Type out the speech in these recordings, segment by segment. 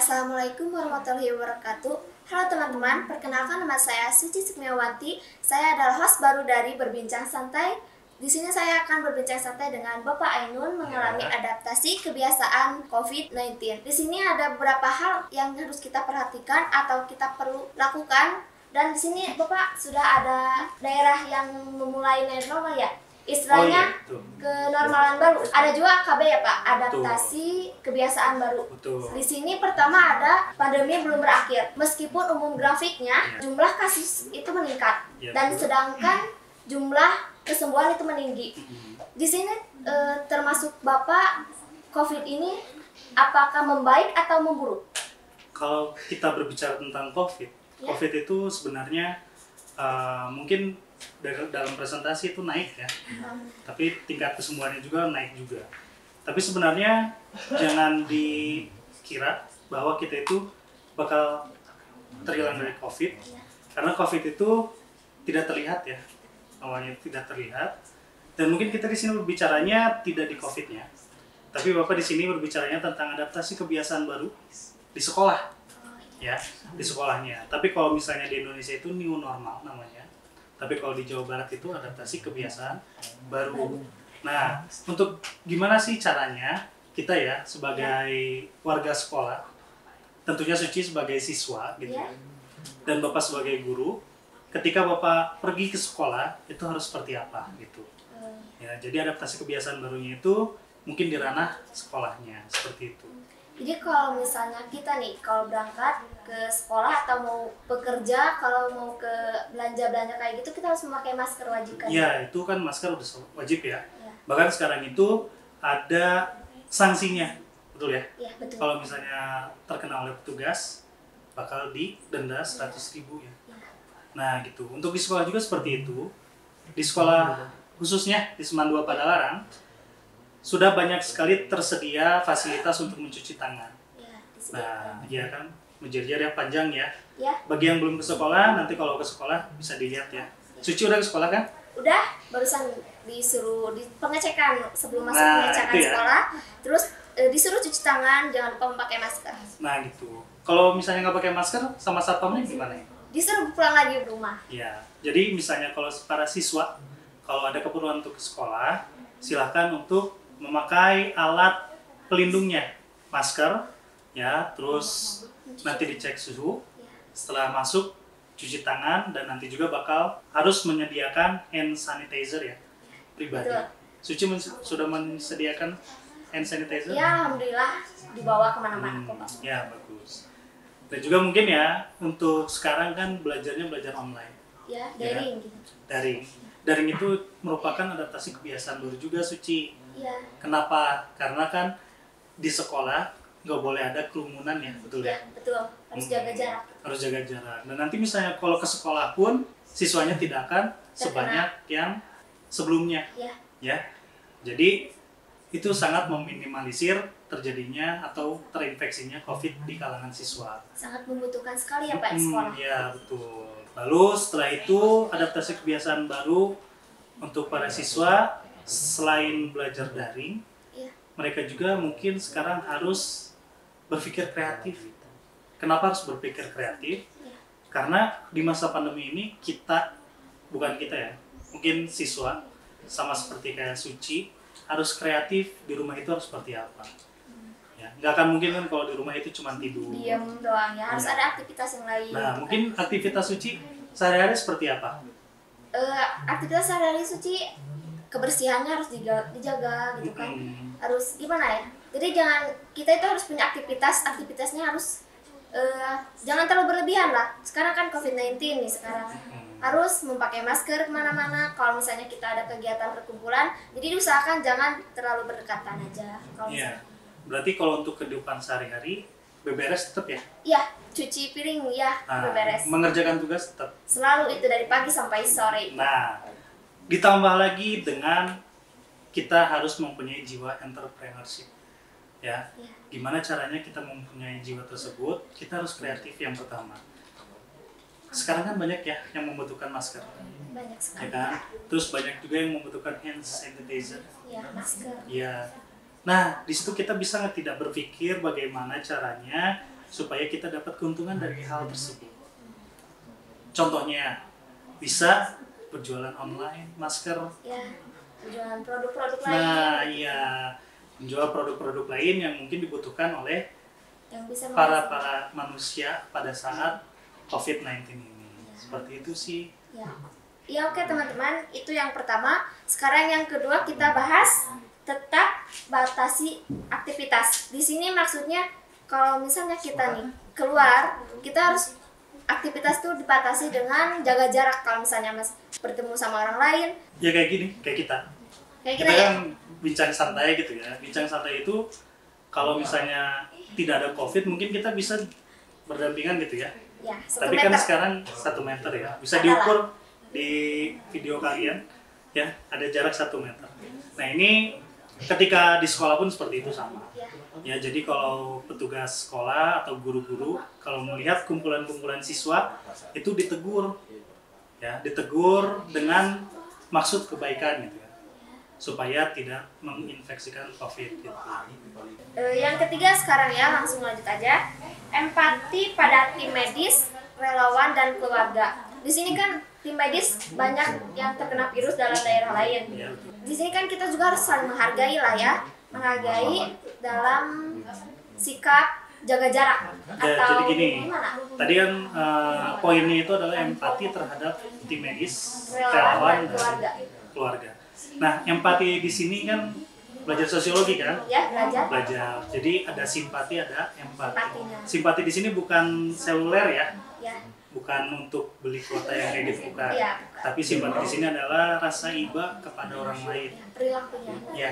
Assalamualaikum warahmatullahi wabarakatuh. Halo teman-teman, perkenalkan nama saya Suci Sukmiawati. Saya adalah host baru dari Berbincang Santai. Di sini saya akan berbincang santai dengan Bapak Ainun mengalami adaptasi kebiasaan COVID-19. Di sini ada beberapa hal yang harus kita perhatikan atau kita perlu lakukan. Dan di sini Bapak sudah ada daerah yang memulai new normal ya? Istilahnya kenormalan baru. Ada juga KB ya Pak, adaptasi kebiasaan baru. Di sini pertama ada pandemi belum berakhir. Meskipun umum grafiknya jumlah kasus itu meningkat dan sedangkan jumlah kesembuhan itu meninggi. Di sini termasuk Bapak COVID ini apakah membaik atau memburuk? Kalau kita berbicara tentang COVID itu sebenarnya mungkin dalam presentasi itu naik ya, tapi tingkat kesembuhannya juga naik juga. Tapi sebenarnya jangan dikira bahwa kita itu bakal terhilang dari COVID, karena COVID itu tidak terlihat ya, awalnya tidak terlihat. Dan mungkin kita di sini berbicaranya tidak di COVID-nya, tapi Bapak di sini berbicaranya tentang adaptasi kebiasaan baru di sekolah, ya, di sekolahnya. Tapi kalau misalnya di Indonesia itu new normal namanya. Tapi kalau di Jawa Barat itu adaptasi kebiasaan baru. Nah, untuk gimana sih caranya kita ya sebagai warga sekolah, tentunya Suci sebagai siswa gitu, dan Bapak sebagai guru, ketika Bapak pergi ke sekolah itu harus seperti apa gitu. Ya, jadi adaptasi kebiasaan barunya itu mungkin di ranah sekolahnya seperti itu. Jadi kalau misalnya kita nih, kalau berangkat ke sekolah atau mau bekerja, kalau mau ke belanja-belanja kayak gitu, kita harus memakai masker wajib kan? Iya, itu kan masker udah wajib ya. Bahkan sekarang itu ada sanksinya, betul ya? Iya, betul. Kalau misalnya terkena oleh petugas, bakal didenda 100.000 ya. Nah gitu, untuk di sekolah juga seperti itu. Di sekolah khususnya di Seman 2 Padalarang, sudah banyak sekali tersedia fasilitas untuk mencuci tangan. Nah, iya kan, menjadi yang panjang ya. Bagi yang belum ke sekolah, nanti kalau ke sekolah bisa dilihat ya. Suci udah ke sekolah kan? Udah, barusan disuruh di pengecekan sebelum masuk pengecekan sekolah. Terus disuruh cuci tangan, jangan lupa memakai masker. Nah gitu. Kalau misalnya nggak pakai masker, sama satpamnya gimana ya? Disuruh pulang lagi ke rumah. Ya, jadi misalnya kalau para siswa, kalau ada keperluan untuk ke sekolah, silahkan untuk memakai alat pelindungnya, masker, ya, terus nanti dicek suhu, setelah masuk cuci tangan, dan nanti juga bakal harus menyediakan hand sanitizer ya, pribadi. Suci sudah menyediakan hand sanitizer? Ya, alhamdulillah dibawa kemana-mana kok Pak. Ya, bagus. Dan juga mungkin ya, untuk sekarang kan belajarnya belajar online. Ya, daring gitu. Daring itu merupakan adaptasi kebiasaan baru juga, Suci. Iya. Kenapa? Karena kan di sekolah nggak boleh ada kerumunan ya, betul ya? Betul. Harus jaga jarak. Harus jaga jarak. Dan nanti misalnya kalau ke sekolah pun siswanya tidak akan sebanyak yang sebelumnya. Ya. Jadi itu sangat meminimalisir terjadinya atau terinfeksinya COVID di kalangan siswa. Sangat membutuhkan sekali ya Pak di sekolah. Iya, betul. Lalu setelah itu adaptasi kebiasaan baru untuk para siswa. Selain belajar daring, mereka juga mungkin sekarang harus berpikir kreatif. Kenapa harus berpikir kreatif? Karena di masa pandemi ini mungkin siswa sama seperti kayak Suci harus kreatif. Di rumah itu harus seperti apa? Ya, nggak akan mungkin kan kalau di rumah itu cuma tidur. Diam doang ya, harus ada aktivitas yang lain. Nah, mungkin aktivitas Suci sehari-hari seperti apa? Aktivitas sehari-hari Suci kebersihannya harus dijaga gitu kan. Harus gimana ya? Jadi kita itu harus punya aktivitasnya harus jangan terlalu berlebihan lah. Sekarang kan COVID-19 nih sekarang. Harus memakai masker kemana-mana. Kalau misalnya kita ada kegiatan perkumpulan, jadi diusahakan jangan terlalu berdekatan aja. Berarti kalau untuk kehidupan sehari-hari beberes tetap ya? Iya, cuci piring ya, beberes. Mengerjakan tugas tetap? Selalu itu dari pagi sampai sore. Nah, ditambah lagi dengan kita harus mempunyai jiwa entrepreneurship, ya. Gimana caranya kita mempunyai jiwa tersebut? Kita harus kreatif yang pertama. Sekarang kan banyak ya yang membutuhkan masker. Banyak sekali. Ya kan? Terus banyak juga yang membutuhkan hand sanitizer. Ya, masker. Ya. Nah, di situ kita bisa tidak berpikir bagaimana caranya supaya kita dapat keuntungan dari hal tersebut. Contohnya bisa berjualan online masker. Ya, berjualan produk-produk lain. Nah, iya, menjual produk-produk lain yang mungkin dibutuhkan oleh yang bisa para manusia pada saat COVID-19 ini. Seperti itu sih. Ya. Ya, oke teman-teman, itu yang pertama. Sekarang yang kedua kita bahas tetap batasi aktivitas. Di sini maksudnya kalau misalnya kita nih keluar, kita harus aktivitas tuh dibatasi dengan jaga jarak. Kalau misalnya Mas bertemu sama orang lain, Ya kayak gini, kayak kita. Kayak Kita ya? kan bincang santai gitu ya. Bincang santai itu kalau misalnya tidak ada COVID mungkin kita bisa berdampingan gitu ya. Ya, 1 Tapi meter. kan sekarang 1 meter ya. Bisa Adalah. diukur di video kalian ya, ada jarak 1 meter. Nah, ini ketika di sekolah pun seperti itu sama. Ya. Ya, jadi kalau petugas sekolah atau guru-guru kalau melihat kumpulan-kumpulan siswa itu ditegur. Ya, ditegur dengan maksud kebaikan gitu ya. Supaya tidak menginfeksikan COVID gitu. Yang ketiga sekarang ya, langsung lanjut aja. Empati pada tim medis, relawan dan keluarga. Di sini kan tim medis banyak yang terkena virus dalam daerah lain. Ya. Di sini kan kita juga harus saling menghargai lah ya, menghargai dalam sikap jaga jarak Ya, atau jadi gini, gimana? tadi kan poinnya itu adalah empati terhadap tim medis, Relawan relawan, dan dan keluarga. keluarga. Nah, empati di sini kan belajar sosiologi kan? Ya, belajar. Belajar. Jadi ada simpati, ada empati. Empatinya. Simpati di sini bukan seluler ya, Ya, bukan untuk beli kuota yang kredit bukan. Iya, bukan. Tapi simpati di sini adalah rasa iba kepada orang lain. perilakunya. Ya,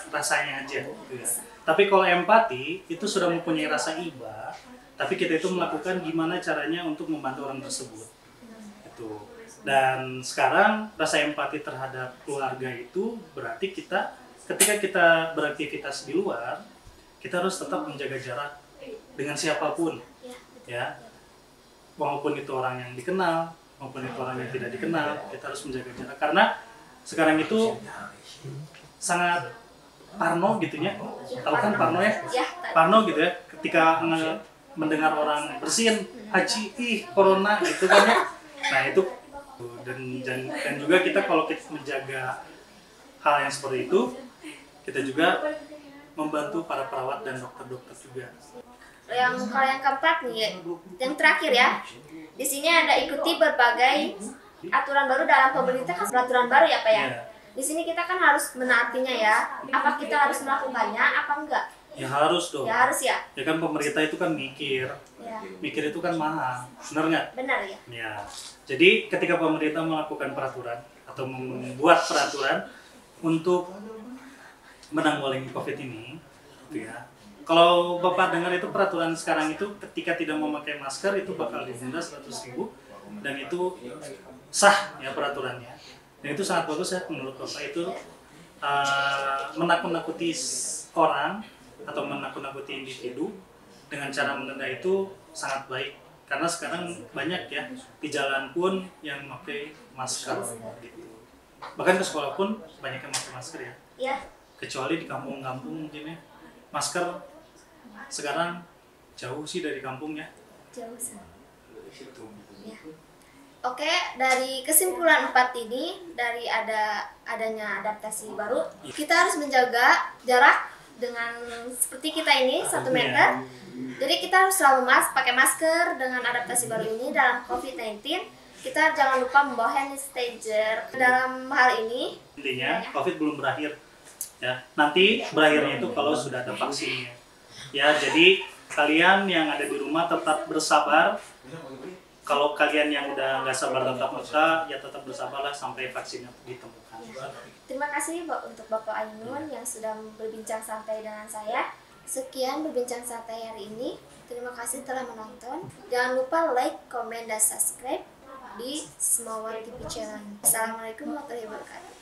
rasanya aja gitu ya. Tapi kalau empati itu sudah mempunyai rasa iba, tapi kita itu melakukan gimana caranya untuk membantu orang tersebut. Itu. Dan sekarang rasa empati terhadap keluarga itu berarti kita ketika kita beraktivitas di luar, kita harus tetap menjaga jarak dengan siapapun. Ya, Ya. Walaupun itu orang yang dikenal, maupun itu orang yang tidak dikenal, kita harus menjaga jarak karena sekarang itu sangat parno gitu ya. Tahu kan parno ya? Ya, Parno gitu ya. Ketika mendengar orang bersin, haji, corona gitu kan ya. Nah, itu dan juga kita kalau kita menjaga hal yang seperti itu, kita juga membantu para perawat dan dokter-dokter juga. kalau yang keempat nih, yang terakhir ya. Di sini ada ikuti berbagai aturan baru dalam pemerintah kan peraturan baru ya Pak ya. Ya. Di sini kita kan harus menaatinya ya. Apa kita harus melakukannya? Apa enggak? Ya harus dong. Ya harus ya. Ya kan pemerintah itu kan mikir. Ya, Mikir itu kan mahal. Benar nggak? benar ya. Ya. Jadi ketika pemerintah melakukan peraturan atau membuat peraturan untuk menanggulangi COVID ini, gitu ya. Kalau Bapak dengar itu peraturan sekarang itu ketika tidak memakai masker itu bakal didenda 100.000 dan itu sah ya peraturannya. Dan itu sangat bagus ya menurut Bapak itu menakut-nakuti orang atau menakut-nakuti individu dengan cara mendenda itu sangat baik karena sekarang banyak ya di jalan pun yang memakai masker gitu. Bahkan ke sekolah pun banyak yang memakai masker ya. Ya, Kecuali di kampung-kampung mungkin ya. Masker sekarang jauh sih dari kampungnya. jauh sih. Gitu. Ya. Oke, dari kesimpulan 4 ini, dari adanya adaptasi baru, kita harus menjaga jarak dengan seperti kita ini 1 meter. Jadi kita harus selalu pakai masker dengan adaptasi baru ini dalam COVID-19. Kita jangan lupa membawa hand sanitizer. Dalam hal ini, Intinya COVID belum berakhir. Ya, nanti berakhirnya itu kalau sudah ada vaksinnya. Ya, jadi kalian yang ada di rumah tetap bersabar. Kalau kalian yang udah nggak sabar tetap muka, ya tetap bersabarlah sampai vaksinnya ditemukan. terima kasih untuk Bapak Ainun yang sudah berbincang santai dengan saya. Sekian berbincang santai hari ini. Terima kasih telah menonton. Jangan lupa like, komen, dan subscribe di Semawat TV Channel. Assalamualaikum warahmatullahi wabarakatuh.